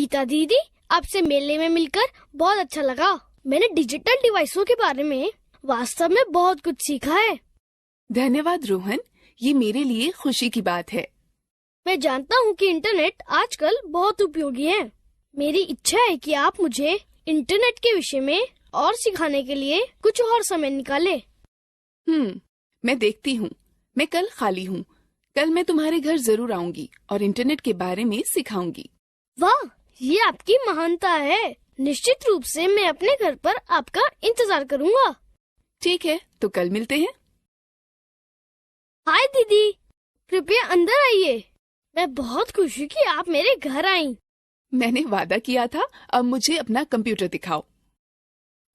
गीता दीदी, आपसे मेले में मिलकर बहुत अच्छा लगा। मैंने डिजिटल डिवाइसों के बारे में वास्तव में बहुत कुछ सीखा है। धन्यवाद रोहन, ये मेरे लिए खुशी की बात है। मैं जानता हूँ कि इंटरनेट आजकल बहुत उपयोगी है। मेरी इच्छा है कि आप मुझे इंटरनेट के विषय में और सिखाने के लिए कुछ और समय निकाले। मैं देखती हूँ। मैं कल खाली हूँ। कल मैं तुम्हारे घर जरूर आऊंगी और इंटरनेट के बारे में सिखाऊंगी। वाह, ये आपकी महानता है। निश्चित रूप से मैं अपने घर पर आपका इंतजार करूँगा। ठीक है, तो कल मिलते हैं। हाय दीदी, कृपया अंदर आइए। मैं बहुत खुश हूँ कि आप मेरे घर आईं। मैंने वादा किया था, अब मुझे अपना कंप्यूटर दिखाओ।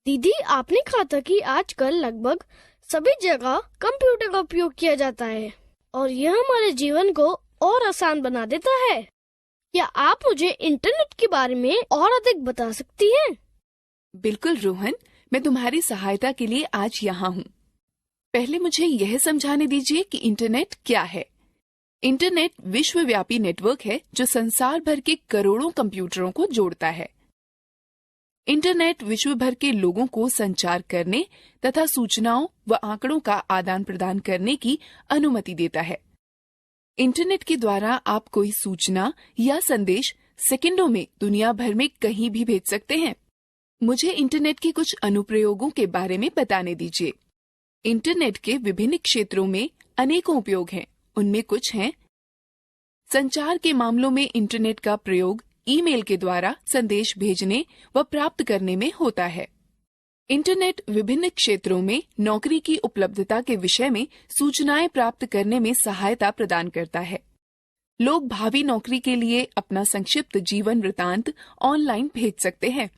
दीदी, आपने कहा था कि आजकल लगभग सभी जगह कंप्यूटर का उपयोग किया जाता है और यह हमारे जीवन को और आसान बना देता है। क्या आप मुझे इंटरनेट के बारे में और अधिक बता सकती हैं? बिल्कुल रोहन, मैं तुम्हारी सहायता के लिए आज यहाँ हूँ। पहले मुझे यह समझाने दीजिए कि इंटरनेट क्या है। इंटरनेट विश्वव्यापी नेटवर्क है जो संसार भर के करोड़ों कंप्यूटरों को जोड़ता है। इंटरनेट विश्व भर के लोगों को संचार करने तथा सूचनाओं व आंकड़ों का आदान प्रदान करने की अनुमति देता है। इंटरनेट के द्वारा आप कोई सूचना या संदेश सेकंडों में दुनिया भर में कहीं भी भेज सकते हैं। मुझे इंटरनेट के कुछ अनुप्रयोगों के बारे में बताने दीजिए। इंटरनेट के विभिन्न क्षेत्रों में अनेकों उपयोग हैं। उनमें कुछ हैं: संचार के मामलों में इंटरनेट का प्रयोग ईमेल के द्वारा संदेश भेजने व प्राप्त करने में होता है। इंटरनेट विभिन्न क्षेत्रों में नौकरी की उपलब्धता के विषय में सूचनाएं प्राप्त करने में सहायता प्रदान करता है। लोग भावी नौकरी के लिए अपना संक्षिप्त जीवन वृतांत ऑनलाइन भेज सकते हैं।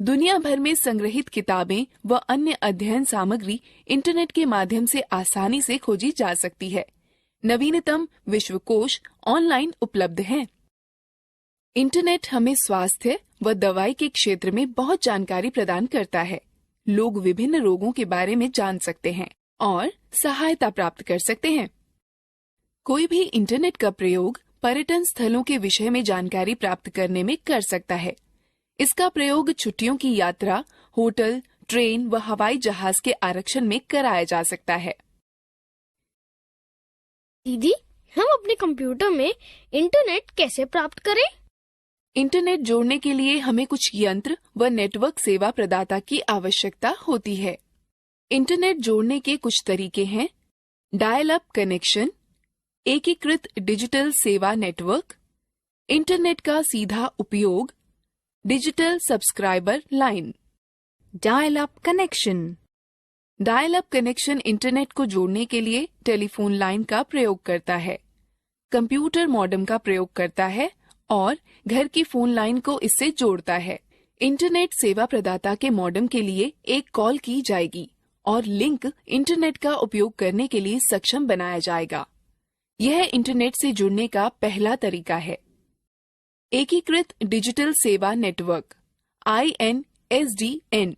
दुनिया भर में संग्रहित किताबें व अन्य अध्ययन सामग्री इंटरनेट के माध्यम से आसानी से खोजी जा सकती है। नवीनतम विश्वकोश ऑनलाइन उपलब्ध हैं। इंटरनेट हमें स्वास्थ्य व दवाई के क्षेत्र में बहुत जानकारी प्रदान करता है। लोग विभिन्न रोगों के बारे में जान सकते हैं और सहायता प्राप्त कर सकते हैं। कोई भी इंटरनेट का प्रयोग पर्यटन स्थलों के विषय में जानकारी प्राप्त करने में कर सकता है। इसका प्रयोग छुट्टियों की यात्रा, होटल, ट्रेन व हवाई जहाज के आरक्षण में कराया जा सकता है। दीदी, हम अपने कंप्यूटर में इंटरनेट कैसे प्राप्त करें? इंटरनेट जोड़ने के लिए हमें कुछ यंत्र व नेटवर्क सेवा प्रदाता की आवश्यकता होती है। इंटरनेट जोड़ने के कुछ तरीके हैं: डायल अप कनेक्शन, एकीकृत डिजिटल सेवा नेटवर्क, इंटरनेट का सीधा उपयोग, digital subscriber line. Dial up connection. Dial up connection internet को जोड़ने के लिए टेलीफोन लाइन का प्रयोग करता है, कंप्यूटर मॉडेम का प्रयोग करता है और घर की फोन लाइन को इससे जोड़ता है। इंटरनेट सेवा प्रदाता के मॉडेम के लिए एक कॉल की जाएगी और लिंक इंटरनेट का उपयोग करने के लिए सक्षम बनाया जाएगा। यह इंटरनेट से जुड़ने का पहला तरीका है। एकीकृत डिजिटल सेवा network INSDN।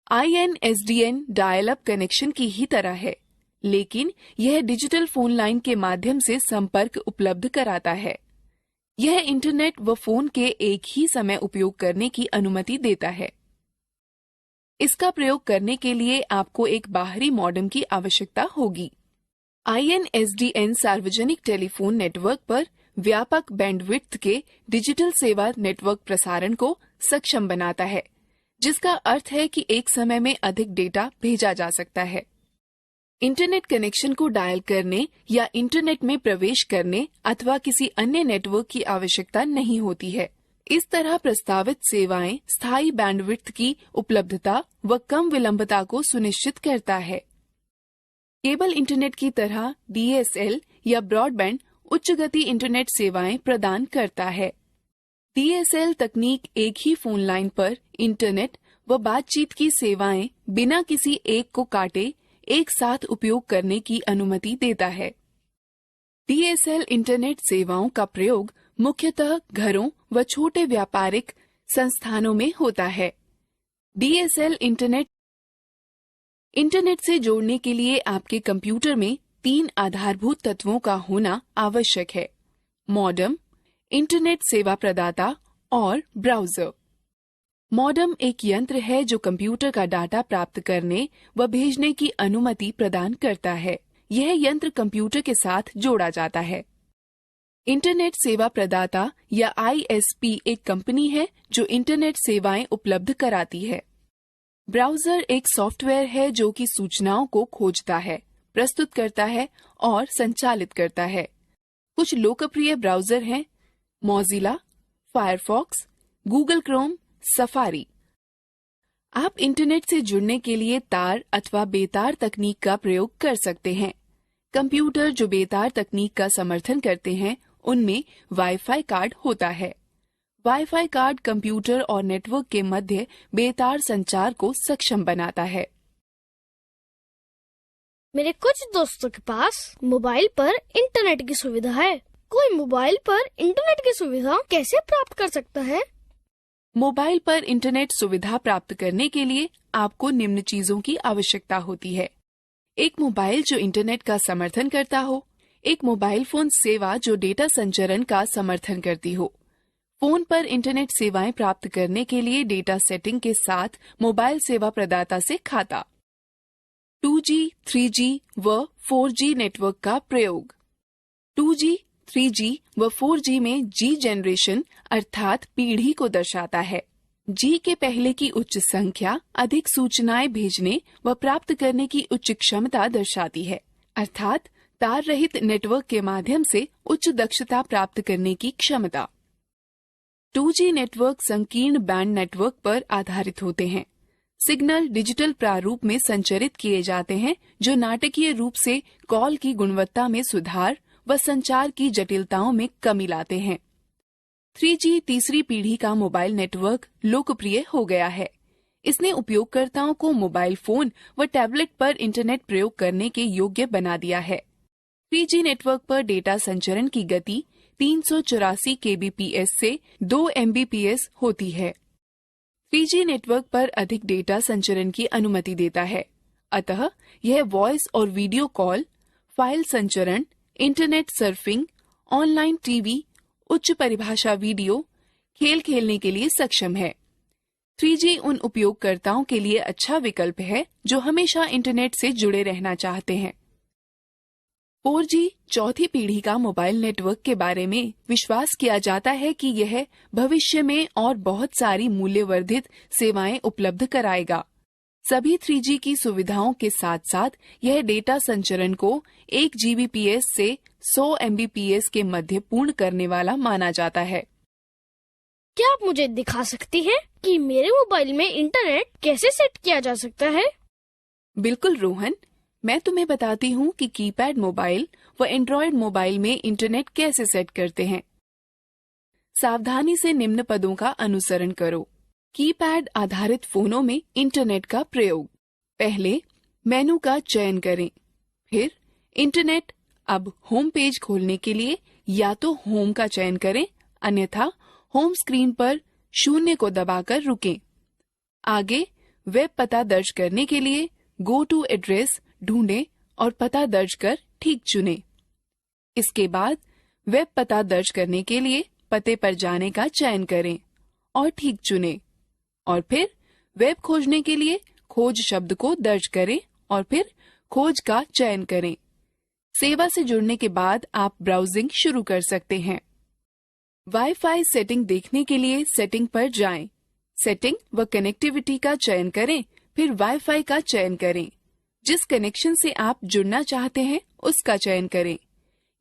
INSDN dial up connection की ही तरह है, लेकिन यह डिजिटल फोन लाइन के माध्यम से संपर्क उपलब्ध कराता है। यह इंटरनेट व फोन के एक ही समय उपयोग करने की अनुमति देता है। इसका प्रयोग करने के लिए आपको एक बाहरी मॉडेम की आवश्यकता होगी। INSDN सार्वजनिक टेलीफोन नेटवर्क पर व्यापक बैंडविड्थ के डिजिटल सेवा नेटवर्क प्रसारण को सक्षम बनाता है, जिसका अर्थ है कि एक समय में अधिक डेटा भेजा जा सकता है। इंटरनेट कनेक्शन को डायल करने या इंटरनेट में प्रवेश करने अथवा किसी अन्य नेटवर्क की आवश्यकता नहीं होती है। इस तरह प्रस्तावित सेवाएं स्थायी बैंडविड्थ की उपलब्धता व कम विलंबता को सुनिश्चित करता है। केबल इंटरनेट की तरह DSL या ब्रॉडबैंड उच्च गति इंटरनेट सेवाएं प्रदान करता है। DSL तकनीक एक ही फोन लाइन पर इंटरनेट व बातचीत की सेवाएं बिना किसी एक को काटे एक साथ उपयोग करने की अनुमति देता है। DSL इंटरनेट सेवाओं का प्रयोग मुख्यतः घरों व छोटे व्यापारिक संस्थानों में होता है। DSL इंटरनेट से जोड़ने के लिए आपके कंप्यूटर में 3 आधारभूत तत्वों का होना आवश्यक है: मॉडेम, इंटरनेट सेवा प्रदाता और ब्राउजर। मॉडेम एक यंत्र है जो कंप्यूटर का डाटा प्राप्त करने व भेजने की अनुमति प्रदान करता है। यह यंत्र कंप्यूटर के साथ जोड़ा जाता है। इंटरनेट सेवा प्रदाता या ISP एक कंपनी है जो इंटरनेट सेवाएं उपलब्ध कराती है। ब्राउजर एक सॉफ्टवेयर है जो कि सूचनाओं को खोजता है, प्रस्तुत करता है और संचालित करता है। कुछ लोकप्रिय ब्राउजर हैं Mozilla, Firefox, Google Chrome, safari. आप इंटरनेट से जुड़ने के लिए तार अथवा बेतार तकनीक का प्रयोग कर सकते हैं। कंप्यूटर जो बेतार तकनीक का समर्थन करते हैं उनमें वाईफाई कार्ड होता है। वाईफाई कार्ड कंप्यूटर और नेटवर्क के मध्य बेतार संचार को सक्षम बनाता है। मेरे कुछ दोस्तों के पास मोबाइल पर इंटरनेट की सुविधा है। कोई मोबाइल पर इंटरनेट की सुविधा कैसे प्राप्त कर सकता है? मोबाइल पर इंटरनेट सुविधा प्राप्त करने के लिए आपको निम्न चीजों की आवश्यकता होती है। एक मोबाइल जो इंटरनेट का समर्थन करता हो, एक मोबाइल फोन सेवा जो डेटा संचरण का समर्थन करती हो। फोन पर इंटरनेट सेवाएं प्राप्त करने के लिए डेटा सेटिंग के साथ मोबाइल सेवा प्रदाता से खाता। 2G, 3G व 4G नेटवर्क का प्रयोग। 2G, 3G व 4G में G जनरेशन अर्थात पीढ़ी को दर्शाता है। G के पहले की उच्च संख्या अधिक सूचनाएं भेजने व प्राप्त करने की उच्च क्षमता दर्शाती है, अर्थात तार रहित नेटवर्क के माध्यम से उच्च दक्षता प्राप्त करने की क्षमता। 2G नेटवर्क संकीर्ण बैंड नेटवर्क पर आधारित होते हैं। सिग्नल डिजिटल प्रारूप में संचरित किए जाते हैं जो नाटकीय रूप से कॉल की गुणवत्ता में सुधार व संचार की जटिलताओं में कमी लाते हैं। 3G तीसरी पीढ़ी का मोबाइल नेटवर्क लोकप्रिय हो गया है। इसने उपयोगकर्ताओं को मोबाइल फोन व टैबलेट पर इंटरनेट प्रयोग करने के योग्य बना दिया है। 3G नेटवर्क पर डेटा संचरण की गति 384 kbps से 2 mbps होती है। 3G नेटवर्क पर अधिक डेटा संचरण की अनुमति देता है, अतः यह वॉइस और वीडियो कॉल, फाइल संचरण, इंटरनेट सर्फिंग, ऑनलाइन टीवी, उच्च परिभाषा वीडियो, खेल खेलने के लिए सक्षम है। 3G उन उपयोगकर्ताओं के लिए अच्छा विकल्प है जो हमेशा इंटरनेट से जुड़े रहना चाहते हैं। 4G चौथी पीढ़ी का मोबाइल नेटवर्क के बारे में विश्वास किया जाता है कि यह भविष्य में और बहुत सारी मूल्यवर्धित सेवाएं उपलब्ध कराएगा। सभी 3G की सुविधाओं के साथ साथ यह डेटा संचरण को 1 Gbps से 100 Mbps के मध्य पूर्ण करने वाला माना जाता है। क्या आप मुझे दिखा सकती हैं कि मेरे मोबाइल में इंटरनेट कैसे सेट किया जा सकता है? बिल्कुल रोहन, मैं तुम्हें बताती हूँ कि कीपैड मोबाइल व एंड्रॉयड मोबाइल में इंटरनेट कैसे सेट करते हैं। सावधानी से निम्न पदों का अनुसरण करो। कीपैड आधारित फोनों में इंटरनेट का प्रयोग। पहले मेनू का चयन करें, फिर इंटरनेट। अब होम पेज खोलने के लिए या तो होम का चयन करें, अन्यथा होम स्क्रीन पर 0 को दबाकर रुकें। आगे वेब पता दर्ज करने के लिए गो टू एड्रेस ढूंढें और पता दर्ज कर ठीक चुनें। इसके बाद वेब पता दर्ज करने के लिए पते पर जाने का चयन करें और ठीक चुनें, और फिर वेब खोजने के लिए खोज शब्द को दर्ज करें और फिर खोज का चयन करें। सेवा से जुड़ने के बाद आप ब्राउजिंग शुरू कर सकते हैं। वाईफाई सेटिंग देखने के लिए सेटिंग पर जाएं। सेटिंग व कनेक्टिविटी का चयन करें, फिर वाईफाई का चयन करें। जिस कनेक्शन से आप जुड़ना चाहते हैं उसका चयन करें।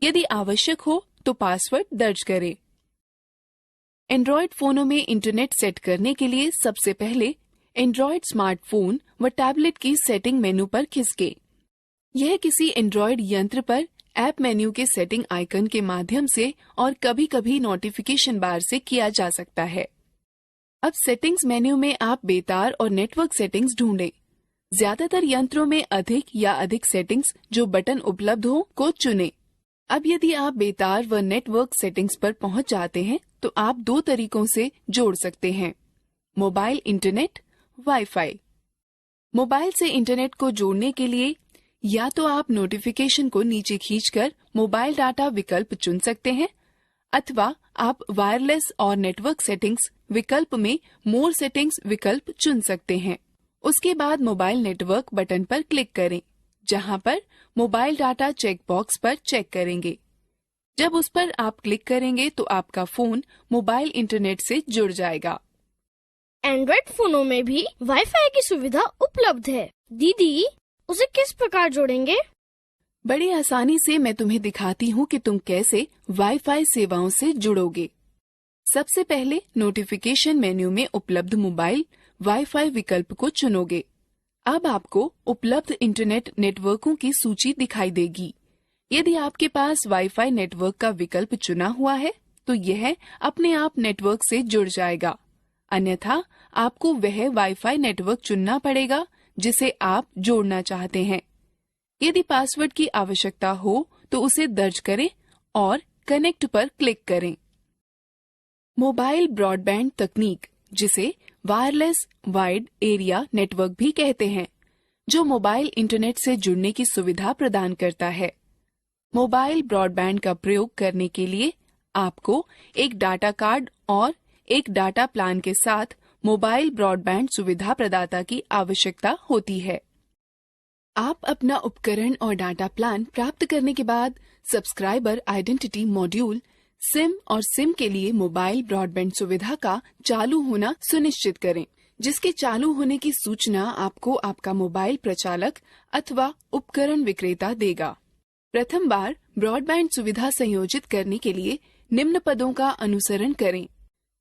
यदि आवश्यक हो तो पासवर्ड दर्ज करें। एंड्रॉयड फोनों में इंटरनेट सेट करने के लिए सबसे पहले एंड्रॉयड स्मार्टफोन व टैबलेट की सेटिंग मेनू पर खिसके। यह किसी एंड्रॉयड यंत्र पर ऐप मेन्यू के सेटिंग आइकन के माध्यम से और कभी कभी नोटिफिकेशन बार से किया जा सकता है। अब सेटिंग्स मेन्यू में आप बेतार और नेटवर्क सेटिंग्स ढूंढें। ज्यादातर यंत्रों में अधिक या अधिक सेटिंग्स जो बटन उपलब्ध हो को चुनें। अब यदि आप बेतार व नेटवर्क सेटिंग्स पर पहुंच जाते हैं तो आप 2 तरीकों से जोड़ सकते हैं: मोबाइल इंटरनेट, वाईफाई। मोबाइल से इंटरनेट को जोड़ने के लिए या तो आप नोटिफिकेशन को नीचे खींचकर मोबाइल डाटा विकल्प चुन सकते हैं, अथवा आप वायरलेस और नेटवर्क सेटिंग्स विकल्प में मोर सेटिंग्स विकल्प चुन सकते हैं। उसके बाद मोबाइल नेटवर्क बटन पर क्लिक करें, जहां पर मोबाइल डाटा चेक बॉक्स पर चेक करेंगे। जब उस पर आप क्लिक करेंगे तो आपका फोन मोबाइल इंटरनेट से जुड़ जाएगा। एंड्रॉइड फोनों में भी वाईफाई की सुविधा उपलब्ध है। दीदी, उसे किस प्रकार जोड़ेंगे? बड़ी आसानी से मैं तुम्हें दिखाती हूँ कि तुम कैसे वाईफाई सेवाओं से जुड़ोगे। सबसे पहले नोटिफिकेशन मेन्यू में उपलब्ध मोबाइल वाईफाई विकल्प को चुनोगे। अब आपको उपलब्ध इंटरनेट नेटवर्कों की सूची दिखाई देगी। यदि आपके पास वाईफाई नेटवर्क का विकल्प चुना हुआ है तो यह अपने आप नेटवर्क से जुड़ जाएगा, अन्यथा आपको वह वाईफाई नेटवर्क चुनना पड़ेगा जिसे आप जोड़ना चाहते हैं। यदि पासवर्ड की आवश्यकता हो तो उसे दर्ज करें और कनेक्ट पर क्लिक करें। मोबाइल ब्रॉडबैंड तकनीक, जिसे वायरलेस वाइड एरिया नेटवर्क भी कहते हैं, जो मोबाइल इंटरनेट से जुड़ने की सुविधा प्रदान करता है। मोबाइल ब्रॉडबैंड का प्रयोग करने के लिए आपको एक डाटा कार्ड और एक डाटा प्लान के साथ मोबाइल ब्रॉडबैंड सुविधा प्रदाता की आवश्यकता होती है। आप अपना उपकरण और डाटा प्लान प्राप्त करने के बाद सब्सक्राइबर आइडेंटिटी मॉड्यूल सिम और सिम के लिए मोबाइल ब्रॉडबैंड सुविधा का चालू होना सुनिश्चित करें, जिसके चालू होने की सूचना आपको आपका मोबाइल प्रचालक अथवा उपकरण विक्रेता देगा। प्रथम बार ब्रॉडबैंड सुविधा संयोजित करने के लिए निम्न पदों का अनुसरण करें।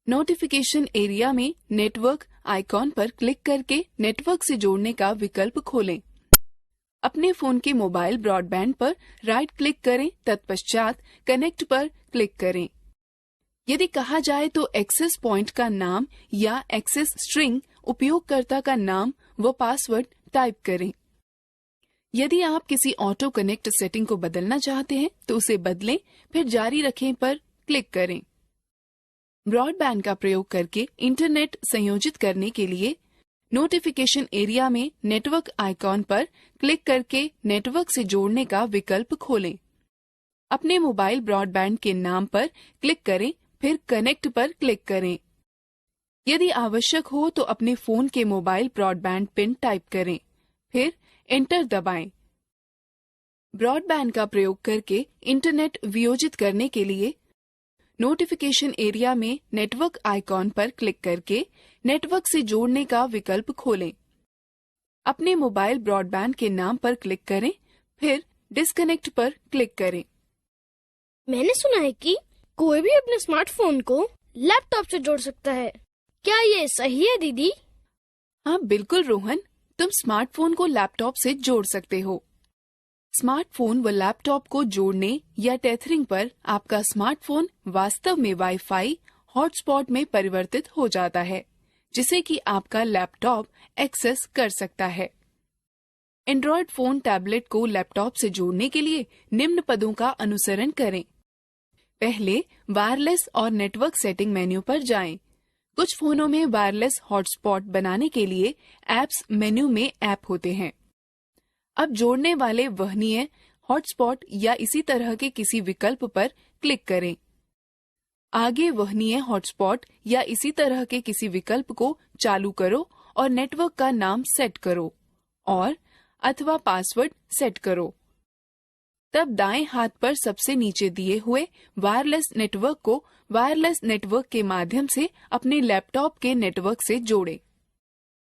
नोटिफिकेशन एरिया में नेटवर्क आइकॉन पर क्लिक करके नेटवर्क से जोड़ने का विकल्प खोलें। अपने फोन के मोबाइल ब्रॉडबैंड पर राइट क्लिक करें, तत्पश्चात कनेक्ट पर क्लिक करें। यदि कहा जाए तो एक्सेस पॉइंट का नाम या एक्सेस स्ट्रिंग, उपयोगकर्ता का नाम व पासवर्ड टाइप करें। यदि आप किसी ऑटो कनेक्ट सेटिंग को बदलना चाहते हैं तो उसे बदलें, फिर जारी रखें पर क्लिक करें। ब्रॉडबैंड का प्रयोग करके इंटरनेट संयोजित करने के लिए नोटिफिकेशन एरिया में नेटवर्क आइकॉन पर क्लिक करके नेटवर्क से जोड़ने का विकल्प खोलें। अपने मोबाइल ब्रॉडबैंड के नाम पर क्लिक करें, फिर कनेक्ट पर क्लिक करें। यदि आवश्यक हो तो अपने फोन के मोबाइल ब्रॉडबैंड पिन टाइप करें, फिर एंटर दबाएं। ब्रॉडबैंड का प्रयोग करके इंटरनेट वियोजित करने के लिए नोटिफिकेशन एरिया में नेटवर्क आइकॉन पर क्लिक करके नेटवर्क से जोड़ने का विकल्प खोलें। अपने मोबाइल ब्रॉडबैंड के नाम पर क्लिक करें, फिर डिस्कनेक्ट पर क्लिक करें। मैंने सुना है कि कोई भी अपने स्मार्टफोन को लैपटॉप से जोड़ सकता है। क्या ये सही है दीदी? हाँ बिल्कुल रोहन, तुम स्मार्टफोन को लैपटॉप से जोड़ सकते हो। स्मार्टफोन व लैपटॉप को जोड़ने या टेथरिंग पर आपका स्मार्टफोन वास्तव में वाईफाई हॉटस्पॉट में परिवर्तित हो जाता है, जिसे कि आपका लैपटॉप एक्सेस कर सकता है। एंड्रॉयड फोन टैबलेट को लैपटॉप से जोड़ने के लिए निम्न पदों का अनुसरण करें। पहले वायरलेस और नेटवर्क सेटिंग मेन्यू पर जाएं। कुछ फोनों में वायरलेस हॉटस्पॉट बनाने के लिए ऐप्स मेन्यू में ऐप होते हैं। अब जोड़ने वाले वहनीय हॉटस्पॉट या इसी तरह के किसी विकल्प पर क्लिक करें। आगे वहनीय हॉटस्पॉट या इसी तरह के किसी विकल्प को चालू करो और नेटवर्क का नाम सेट करो और अथवा पासवर्ड सेट करो। तब दाएं हाथ पर सबसे नीचे दिए हुए वायरलेस नेटवर्क को वायरलेस नेटवर्क के माध्यम से अपने लैपटॉप के नेटवर्क से जोड़ें।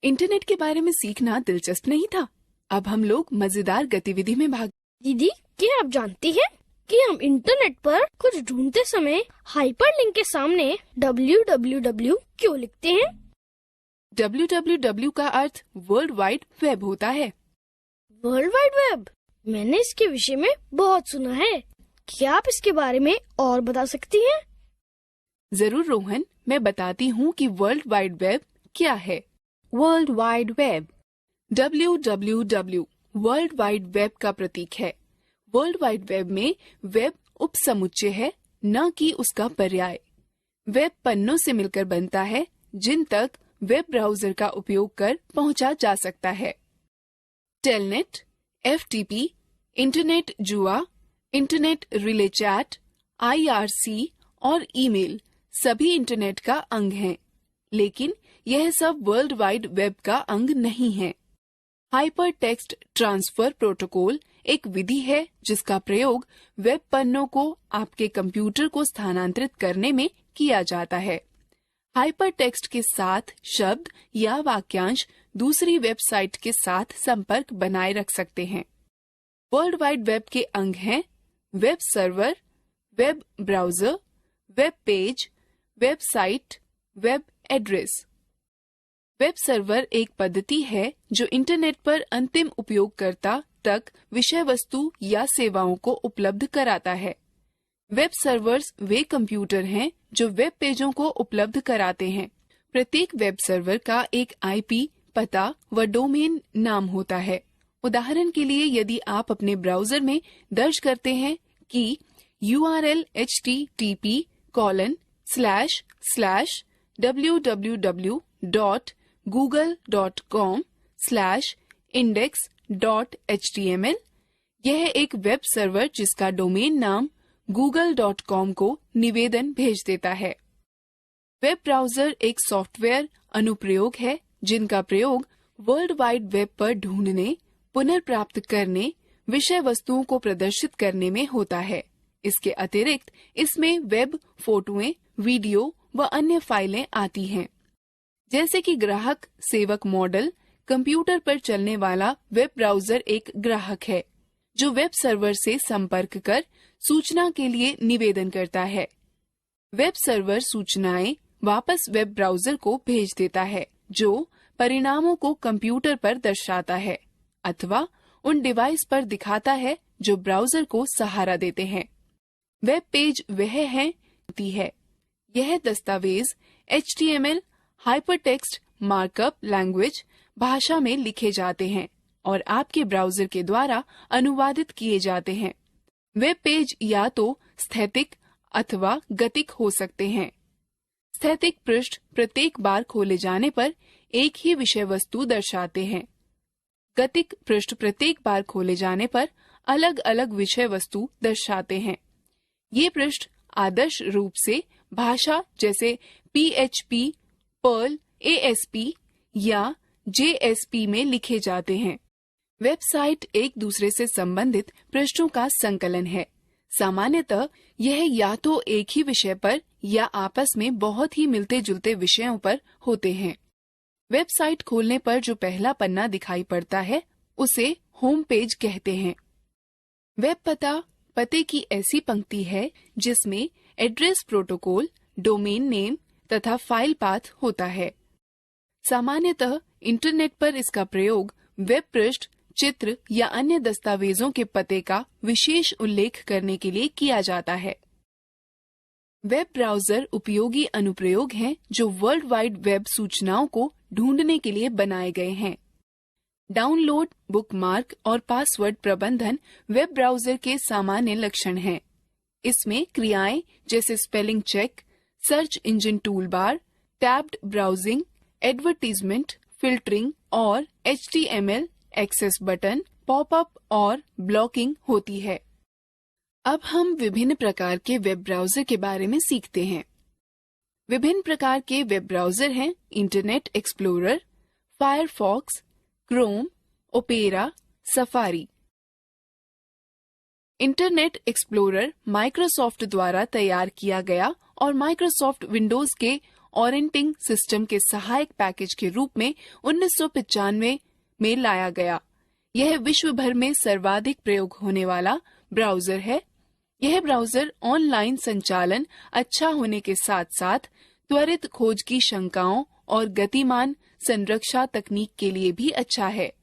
इंटरनेट के बारे में सीखना दिलचस्प नहीं था? अब हम लोग मजेदार गतिविधि में भाग। दीदी, क्या आप जानती हैं कि हम इंटरनेट पर कुछ ढूंढते समय हाइपरलिंक के सामने www क्यों लिखते हैं? www का अर्थ वर्ल्ड वाइड वेब होता है। World wide web? मैंने इसके विषय में बहुत सुना है। क्या आप इसके बारे में और बता सकती हैं? जरूर रोहन, मैं बताती हूँ कि वर्ल्ड वाइड वेब क्या है। World Wide Web. www world wide web का प्रतीक है। वर्ल्ड वाइड वेब में वेब उपसमुच्चय है, न कि उसका पर्याय। वेब पन्नों से मिलकर बनता है जिन तक वेब ब्राउजर का उपयोग कर पहुंचा जा सकता है। टेलनेट, एफटीपी, इंटरनेट जुआ, इंटरनेट रिले चैट, IRC और ईमेल सभी इंटरनेट का अंग हैं, लेकिन यह सब वर्ल्ड वाइड वेब का अंग नहीं है। हाइपर टेक्स्ट ट्रांसफर प्रोटोकॉल एक विधि है जिसका प्रयोग वेब पन्नों को आपके कंप्यूटर को स्थानांतरित करने में किया जाता है। हाइपर टेक्स्ट के साथ शब्द या वाक्यांश दूसरी वेबसाइट के साथ संपर्क बनाए रख सकते हैं। वर्ल्ड वाइड वेब के अंग हैं web server, web browser, web page, website, web address. Web server एक पद्धति है जो इंटरनेट पर अंतिम उपयोगकर्ता तक विषय वस्तु या सेवाओं को उपलब्ध कराता है। वेब सर्वर्स वे कंप्यूटर हैं जो वेब पेजों को उपलब्ध कराते हैं। प्रत्येक वेब सर्वर का एक आईपी पता व डोमेन नाम होता है। उदाहरण के लिए यदि आप अपने ब्राउजर में दर्ज करते हैं कि URL http://www.google.com/index.html, यह एक वेब सर्वर जिसका डोमेन नाम google.com को निवेदन भेज देता है। वेब ब्राउजर एक सॉफ्टवेयर अनुप्रयोग है जिनका प्रयोग वर्ल्ड वाइड वेब पर ढूंढने, पुनर्प्राप्त करने, विषय वस्तुओं को प्रदर्शित करने में होता है। इसके अतिरिक्त इसमें वेब फोटोएं, वीडियो व अन्य फाइलें आती हैं। जैसे कि ग्राहक सेवक मॉडल, कंप्यूटर पर चलने वाला वेब ब्राउजर एक ग्राहक है जो वेब सर्वर से संपर्क कर सूचना के लिए निवेदन करता है। वेब सर्वर सूचनाएं वापस वेब ब्राउजर को भेज देता है जो परिणामों को कंप्यूटर पर दर्शाता है अथवा उन डिवाइस पर दिखाता है जो ब्राउजर को सहारा देते हैं। वेब पेज वह है यह दस्तावेज HTML हाइपरटेक्स्ट मार्कअप लैंग्वेज भाषा में लिखे जाते हैं और आपके ब्राउजर के द्वारा अनुवादित किए जाते हैं। वेब पेज या तो स्थैतिक अथवा गतिक हो सकते हैं। स्थैतिक पृष्ठ प्रत्येक बार खोले जाने पर एक ही विषय वस्तु दर्शाते हैं। गतिक पृष्ठ प्रत्येक बार खोले जाने पर अलग अलग विषय वस्तु दर्शाते हैं। ये पृष्ठ आदर्श रूप से भाषा जैसे PHP, पर्ल, ASP या JSP में लिखे जाते हैं। वेबसाइट एक दूसरे से संबंधित पृष्ठों का संकलन है। सामान्यतः यह या तो एक ही विषय पर या आपस में बहुत ही मिलते जुलते विषयों पर होते हैं। वेबसाइट खोलने पर जो पहला पन्ना दिखाई पड़ता है उसे होम पेज कहते हैं। वेब पते की ऐसी पंक्ति है जिसमें एड्रेस प्रोटोकॉल, डोमेन नेम तथा फाइल पाथ होता है। सामान्यतः इंटरनेट पर इसका प्रयोग वेब पृष्ठ, चित्र या अन्य दस्तावेजों के पते का विशेष उल्लेख करने के लिए किया जाता है। वेब ब्राउजर उपयोगी अनुप्रयोग हैं जो वर्ल्ड वाइड वेब सूचनाओं को ढूंढने के लिए बनाए गए हैं। डाउनलोड, बुकमार्क और पासवर्ड प्रबंधन वेब ब्राउजर के सामान्य लक्षण हैं। इसमें क्रियाएं जैसे spelling check, search engine toolbar, tabbed browsing, advertisement, filtering और HTML एक्सेस बटन, पॉपअप और ब्लॉकिंग होती है। अब हम विभिन्न प्रकार के वेब ब्राउजर के बारे में सीखते हैं। विभिन्न प्रकार के वेब ब्राउजर हैं internet explorer, Firefox, Chrome, opera, safari. Internet explorer Microsoft द्वारा तैयार किया गया और माइक्रोसॉफ्ट विंडोज के ऑपरेटिंग सिस्टम के सहायक पैकेज के रूप में 1995 में लाया गया। यह विश्व भर में सर्वाधिक प्रयोग होने वाला ब्राउजर है। यह ब्राउजर ऑनलाइन संचालन अच्छा होने के साथ साथ त्वरित खोज की शंकाओं और गतिमान संरक्षा तकनीक के लिए भी अच्छा है।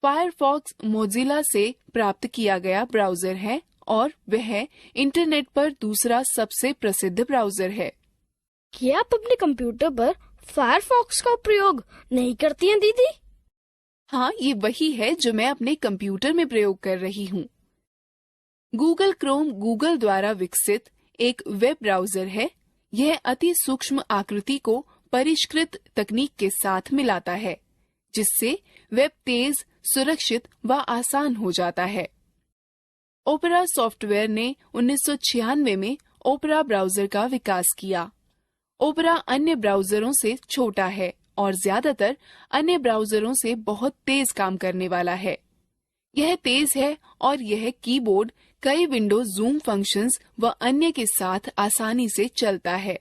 फायरफॉक्स मोजिला से प्राप्त किया गया ब्राउजर है और वह इंटरनेट पर दूसरा सबसे प्रसिद्ध ब्राउजर है। क्या आप अपने कंप्यूटर पर फायरफॉक्स का प्रयोग नहीं करती हैं दीदी? हाँ, ये वही है जो मैं अपने कंप्यूटर में प्रयोग कर रही हूँ। गूगल क्रोम गूगल द्वारा विकसित एक वेब ब्राउजर है। यह अति सूक्ष्म आकृति को परिष्कृत तकनीक के साथ मिलाता है, जिससे वेब तेज, सुरक्षित व आसान हो जाता है। ओपेरा सॉफ्टवेयर ने 1996 में ओपेरा ब्राउजर का विकास किया। ओपेरा अन्य ब्राउजरों से छोटा है और ज्यादातर अन्य ब्राउजरों से बहुत तेज काम करने वाला है। यह तेज है और यह कीबोर्ड कई विंडो जूम फंक्शंस व अन्य के साथ आसानी से चलता है।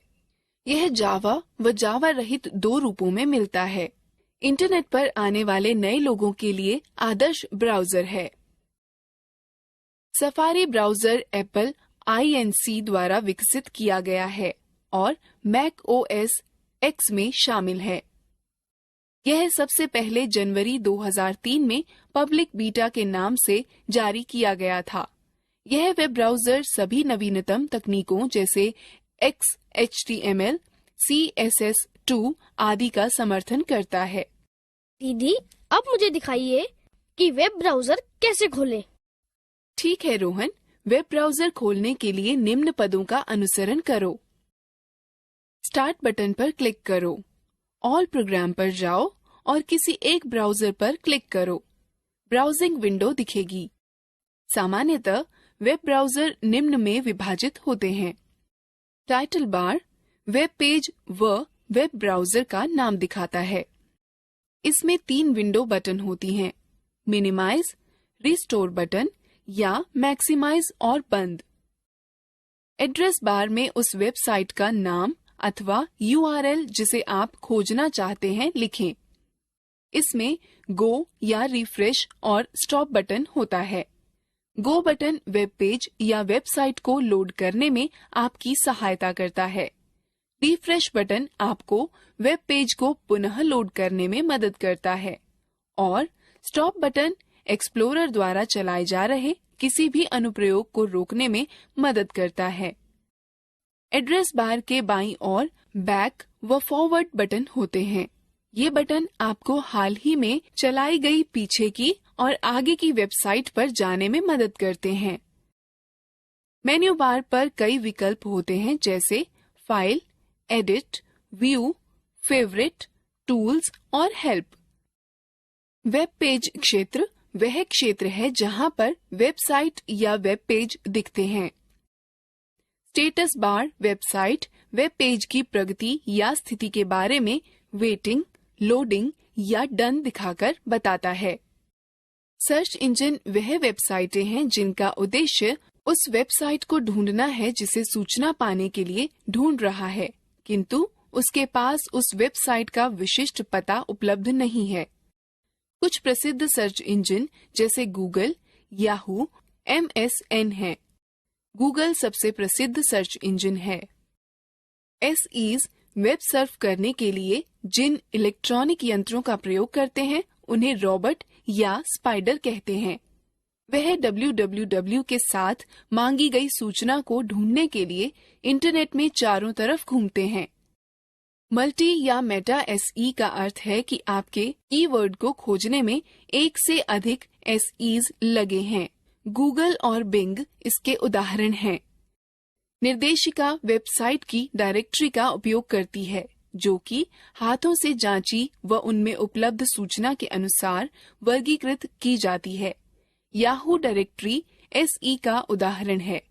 यह जावा व जावा रहित दो रूपों में मिलता है। इंटरनेट पर आने वाले नए लोगों के लिए आदर्श ब्राउजर है। सफारी ब्राउजर एप्पल INC द्वारा विकसित किया गया है और मैक OS X में शामिल है। यह सबसे पहले जनवरी 2003 में पब्लिक बीटा के नाम से जारी किया गया था। यह वेब ब्राउजर सभी नवीनतम तकनीकों जैसे XHTML, CSS2 आदि का समर्थन करता है। दीदी, अब मुझे दिखाइए कि वेब ब्राउजर कैसे खोलें। ठीक है रोहन, वेब ब्राउजर खोलने के लिए निम्न पदों का अनुसरण करो। स्टार्ट बटन पर क्लिक करो, ऑल प्रोग्राम पर जाओ और किसी एक ब्राउजर पर क्लिक करो। ब्राउजिंग विंडो दिखेगी। सामान्यतः वेब ब्राउजर निम्न में विभाजित होते हैं। टाइटल बार वेब पेज व वेब ब्राउजर का नाम दिखाता है। इसमें 3 विंडो बटन होती हैं, मिनिमाइज, रिस्टोर बटन या मैक्सिमाइज और बंद। एड्रेस बार में उस वेबसाइट का नाम अथवा URL जिसे आप खोजना चाहते हैं लिखें। इसमें गो या रिफ्रेश और स्टॉप बटन होता है। गो बटन वेब पेज या वेबसाइट को लोड करने में आपकी सहायता करता है। रिफ्रेश बटन आपको वेब पेज को पुनः लोड करने में मदद करता है और स्टॉप बटन एक्सप्लोरर द्वारा चलाए जा रहे किसी भी अनुप्रयोग को रोकने में मदद करता है। एड्रेस बार के बाईं ओर बैक व फॉरवर्ड बटन होते हैं। ये बटन आपको हाल ही में चलाई गई पीछे की और आगे की वेबसाइट पर जाने में मदद करते हैं। मेन्यू बार पर कई विकल्प होते हैं जैसे file, edit, view, favourite, tools और हेल्प। वेब पेज क्षेत्र वह क्षेत्र है जहां पर वेबसाइट या वेब पेज दिखते हैं। Status bar website web page की प्रगति या स्थिति के बारे में वेटिंग, लोडिंग या डन दिखाकर बताता है। सर्च इंजन वह वेबसाइटें हैं जिनका उद्देश्य उस वेबसाइट को ढूंढना है जिसे सूचना पाने के लिए ढूंढ रहा है, किंतु उसके पास उस वेबसाइट का विशिष्ट पता उपलब्ध नहीं है। कुछ प्रसिद्ध सर्च इंजन जैसे गूगल, याहू, MSN हैं। गूगल सबसे प्रसिद्ध सर्च इंजन है। SEs वेब सर्फ करने के लिए जिन इलेक्ट्रॉनिक यंत्रों का प्रयोग करते हैं उन्हें रॉबर्ट या स्पाइडर कहते हैं। वह www के साथ मांगी गई सूचना को ढूंढने के लिए इंटरनेट में चारों तरफ घूमते हैं। मल्टी या मेटा SE का अर्थ है कि आपके कीवर्ड को खोजने में एक से अधिक SEs लगे हैं। गूगल और बिंग इसके उदाहरण हैं। निर्देशिका वेबसाइट की डायरेक्टरी का उपयोग करती है जो कि हाथों से जांची व उनमें उपलब्ध सूचना के अनुसार वर्गीकृत की जाती है। याहू डायरेक्टरी SE का उदाहरण है।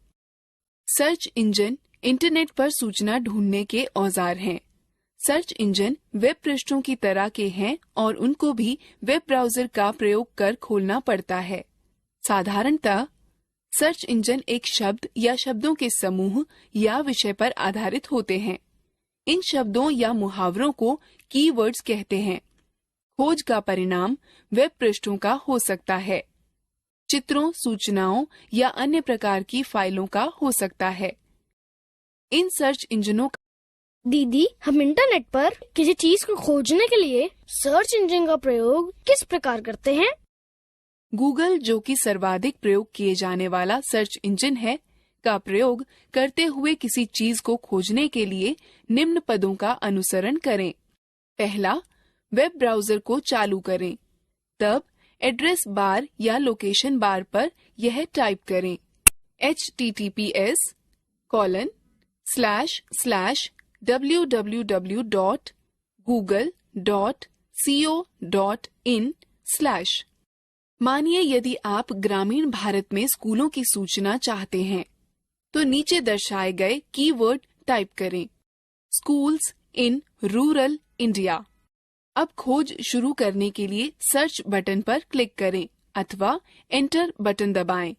सर्च इंजन इंटरनेट पर सूचना ढूंढने के औजार हैं। सर्च इंजन वेब पृष्ठों की तरह के हैं और उनको भी वेब ब्राउजर का प्रयोग कर खोलना पड़ता है। साधारणतः सर्च इंजन एक शब्द या शब्दों के समूह या विषय पर आधारित होते हैं। इन शब्दों या मुहावरों को कीवर्ड्स कहते हैं। खोज का परिणाम वेब पृष्ठों का हो सकता है, चित्रों, सूचनाओं या अन्य प्रकार की फाइलों का हो सकता है। इन सर्च इंजनों दीदी, हम इंटरनेट पर किसी चीज को खोजने के लिए सर्च इंजन का प्रयोग किस प्रकार करते हैं? गूगल, जो कि सर्वाधिक प्रयोग किए जाने वाला सर्च इंजन है, का प्रयोग करते हुए किसी चीज को खोजने के लिए निम्न पदों का अनुसरण करें। पहला, वेब ब्राउजर को चालू करें। तब एड्रेस बार या लोकेशन बार पर यह टाइप करें https://www.google.co.in/ मानिए यदि आप ग्रामीण भारत में स्कूलों की सूचना चाहते हैं तो नीचे दर्शाए गए कीवर्ड टाइप करें। Schools in rural India. अब खोज शुरू करने के लिए सर्च बटन पर क्लिक करें अथवा एंटर बटन दबाएं।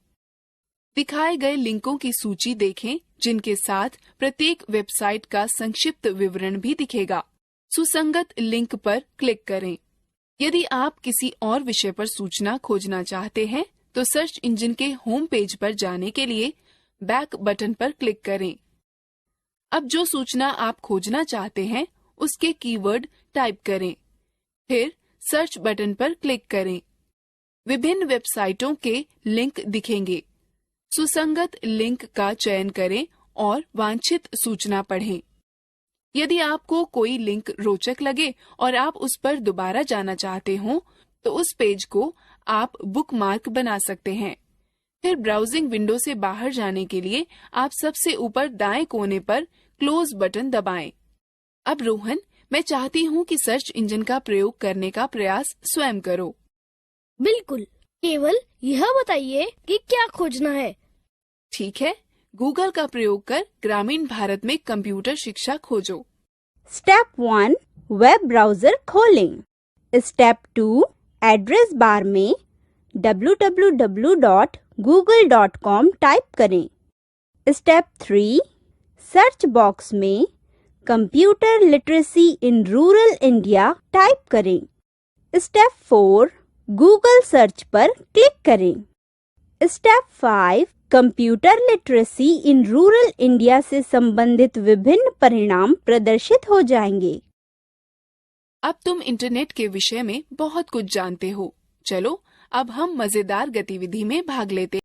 दिखाए गए लिंकों की सूची देखें जिनके साथ प्रत्येक वेबसाइट का संक्षिप्त विवरण भी दिखेगा। सुसंगत लिंक पर क्लिक करें। यदि आप किसी और विषय पर सूचना खोजना चाहते हैं तो सर्च इंजन के होम पेज पर जाने के लिए बैक बटन पर क्लिक करें। अब जो सूचना आप खोजना चाहते हैं उसके कीवर्ड टाइप करें, फिर सर्च बटन पर क्लिक करें। विभिन्न वेबसाइटों के लिंक दिखेंगे। सुसंगत लिंक का चयन करें और वांछित सूचना पढ़ें। यदि आपको कोई लिंक रोचक लगे और आप उस पर दोबारा जाना चाहते हो तो उस पेज को आप बुकमार्क बना सकते हैं। फिर ब्राउजिंग विंडो से बाहर जाने के लिए आप सबसे ऊपर दाएं कोने पर क्लोज बटन दबाएं। अब रोहन, मैं चाहती हूँ कि सर्च इंजन का प्रयोग करने का प्रयास स्वयं करो। बिल्कुल, केवल यह बताइए कि क्या खोजना है। ठीक है, गूगल का प्रयोग कर ग्रामीण भारत में कंप्यूटर शिक्षा खोजो। Step 1 वेब ब्राउजर खोलें। Step 2 एड्रेस बार में www.google.com टाइप करें। Step 3 सर्च बॉक्स में computer literacy in rural India type करें। Step 4 गूगल सर्च पर क्लिक करें। Step 5 computer literacy in rural India से संबंधित विभिन्न परिणाम प्रदर्शित हो जाएंगे। अब तुम इंटरनेट के विषय में बहुत कुछ जानते हो। चलो अब हम मजेदार गतिविधि में भाग लेते हैं।